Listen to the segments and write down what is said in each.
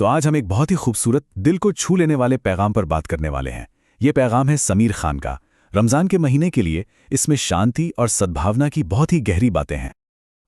तो आज हम एक बहुत ही खूबसूरत, दिल को छू लेने वाले पैगाम पर बात करने वाले हैं। ये पैगाम है समीर खान का। रमज़ान के महीने के लिए इसमें शांति और सद्भावना की बहुत ही गहरी बातें हैं।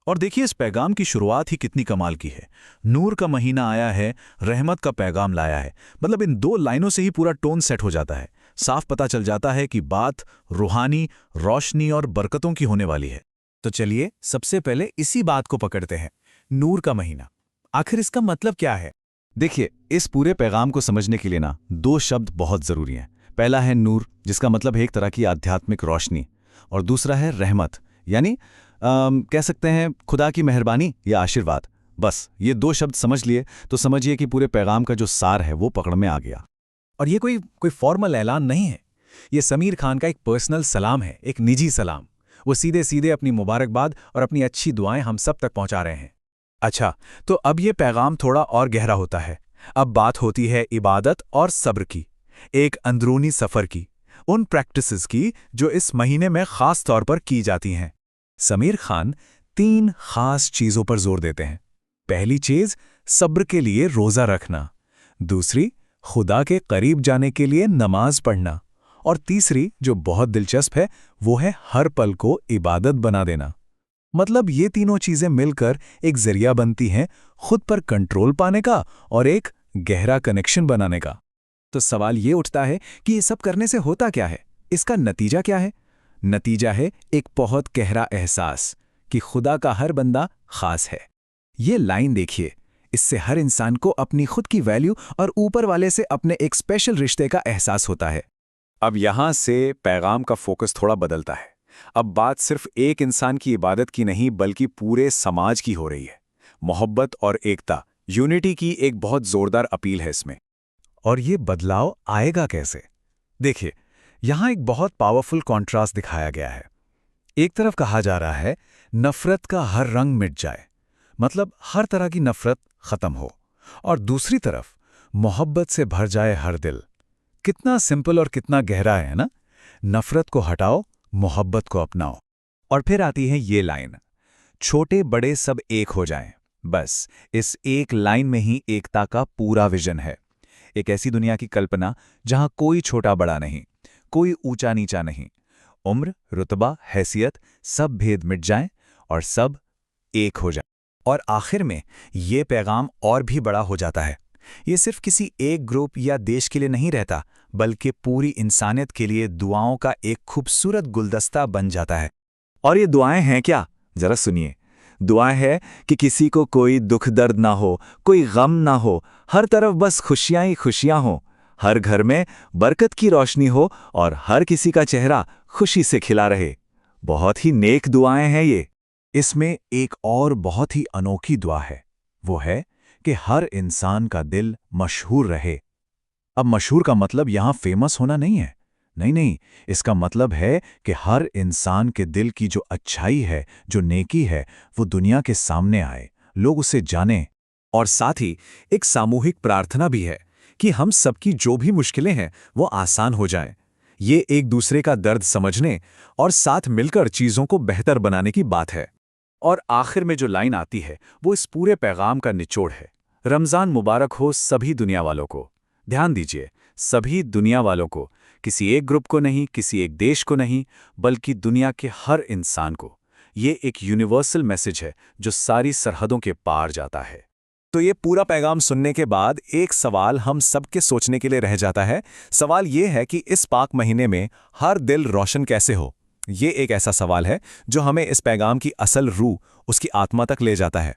और देखिए, इस पैगाम की शुरुआत ही कितनी कमाल की है। नूर का महीना आया है, रहमत का पैगाम लाया है। मतलब इन दो लाइनों से ही पूरा टोन सेट हो जाता है। साफ पता चल जाता है कि बात रूहानी, रोशनी और बरकतों की होने वाली है। तो चलिए सबसे पहले इसी बात को पकड़ते हैं। नूर का महीना, आखिर इसका मतलब क्या है? देखिए, इस पूरे पैगाम को समझने के लिए ना दो शब्द बहुत ज़रूरी हैं। पहला है नूर, जिसका मतलब है एक तरह की आध्यात्मिक रोशनी, और दूसरा है रहमत, यानी कह सकते हैं खुदा की मेहरबानी या आशीर्वाद। बस ये दो शब्द समझ लिए तो समझिए कि पूरे पैगाम का जो सार है वो पकड़ में आ गया। और ये कोई फॉर्मल ऐलान नहीं है। ये समीर खान का एक पर्सनल सलाम है, एक निजी सलाम। वो सीधे सीधे अपनी मुबारकबाद और अपनी अच्छी दुआएं हम सब तक पहुंचा रहे हैं। अच्छा, तो अब ये पैगाम थोड़ा और गहरा होता है। अब बात होती है इबादत और सब्र की, एक अंदरूनी सफ़र की, उन प्रैक्टिसेस की जो इस महीने में ख़ास तौर पर की जाती हैं। समीर खान 3 ख़ास चीज़ों पर जोर देते हैं। पहली चीज़, सब्र के लिए रोज़ा रखना। दूसरी, खुदा के करीब जाने के लिए नमाज पढ़ना। और तीसरी, जो बहुत दिलचस्प है, वो है हर पल को इबादत बना देना। मतलब ये तीनों चीज़ें मिलकर एक जरिया बनती हैं खुद पर कंट्रोल पाने का और एक गहरा कनेक्शन बनाने का। तो सवाल ये उठता है कि ये सब करने से होता क्या है? इसका नतीजा क्या है? नतीजा है एक बहुत गहरा एहसास कि खुदा का हर बंदा खास है। ये लाइन देखिए, इससे हर इंसान को अपनी खुद की वैल्यू और ऊपर वाले से अपने एक स्पेशल रिश्ते का एहसास होता है। अब यहाँ से पैगाम का फोकस थोड़ा बदलता है। अब बात सिर्फ एक इंसान की इबादत की नहीं, बल्कि पूरे समाज की हो रही है। मोहब्बत और एकता, यूनिटी की एक बहुत जोरदार अपील है इसमें। और ये बदलाव आएगा कैसे? देखिए, यहाँ एक बहुत पावरफुल कॉन्ट्रास्ट दिखाया गया है। एक तरफ कहा जा रहा है नफरत का हर रंग मिट जाए, मतलब हर तरह की नफरत खत्म हो, और दूसरी तरफ मोहब्बत से भर जाए हर दिल। कितना सिंपल और कितना गहरा है ना? नफरत को हटाओ, मोहब्बत को अपनाओ। और फिर आती है ये लाइन, छोटे बड़े सब एक हो जाएं। बस इस एक लाइन में ही एकता का पूरा विजन है। एक ऐसी दुनिया की कल्पना जहां कोई छोटा बड़ा नहीं, कोई ऊंचा नीचा नहीं, उम्र, रुतबा, हैसियत, सब भेद मिट जाएं और सब एक हो जाएं। और आखिर में ये पैगाम और भी बड़ा हो जाता है। ये सिर्फ किसी एक ग्रुप या देश के लिए नहीं रहता, बल्कि पूरी इंसानियत के लिए दुआओं का एक खूबसूरत गुलदस्ता बन जाता है। और ये दुआएं हैं क्या? जरा सुनिए। दुआएं है कि किसी को कोई दुख दर्द ना हो, कोई गम ना हो, हर तरफ बस खुशियां ही खुशियां हो, हर घर में बरकत की रोशनी हो और हर किसी का चेहरा खुशी से खिला रहे। बहुत ही नेक दुआएं हैं ये। इसमें एक और बहुत ही अनोखी दुआ है, वो है कि हर इंसान का दिल मशहूर रहे। अब मशहूर का मतलब यहां फेमस होना नहीं है, नहीं, इसका मतलब है कि हर इंसान के दिल की जो अच्छाई है, जो नेकी है, वो दुनिया के सामने आए, लोग उसे जानें। और साथ ही एक सामूहिक प्रार्थना भी है कि हम सबकी जो भी मुश्किलें हैं वो आसान हो जाएं। ये एक दूसरे का दर्द समझने और साथ मिलकर चीज़ों को बेहतर बनाने की बात है। और आखिर में जो लाइन आती है वो इस पूरे पैगाम का निचोड़ है। रमज़ान मुबारक हो सभी दुनिया वालों को। ध्यान दीजिए, सभी दुनिया वालों को, किसी एक ग्रुप को नहीं, किसी एक देश को नहीं, बल्कि दुनिया के हर इंसान को। ये एक यूनिवर्सल मैसेज है जो सारी सरहदों के पार जाता है। तो ये पूरा पैगाम सुनने के बाद एक सवाल हम सबके सोचने के लिए रह जाता है। सवाल ये है कि इस पाक महीने में हर दिल रोशन कैसे हो? ये एक ऐसा सवाल है जो हमें इस पैगाम की असल रूह, उसकी आत्मा तक ले जाता है।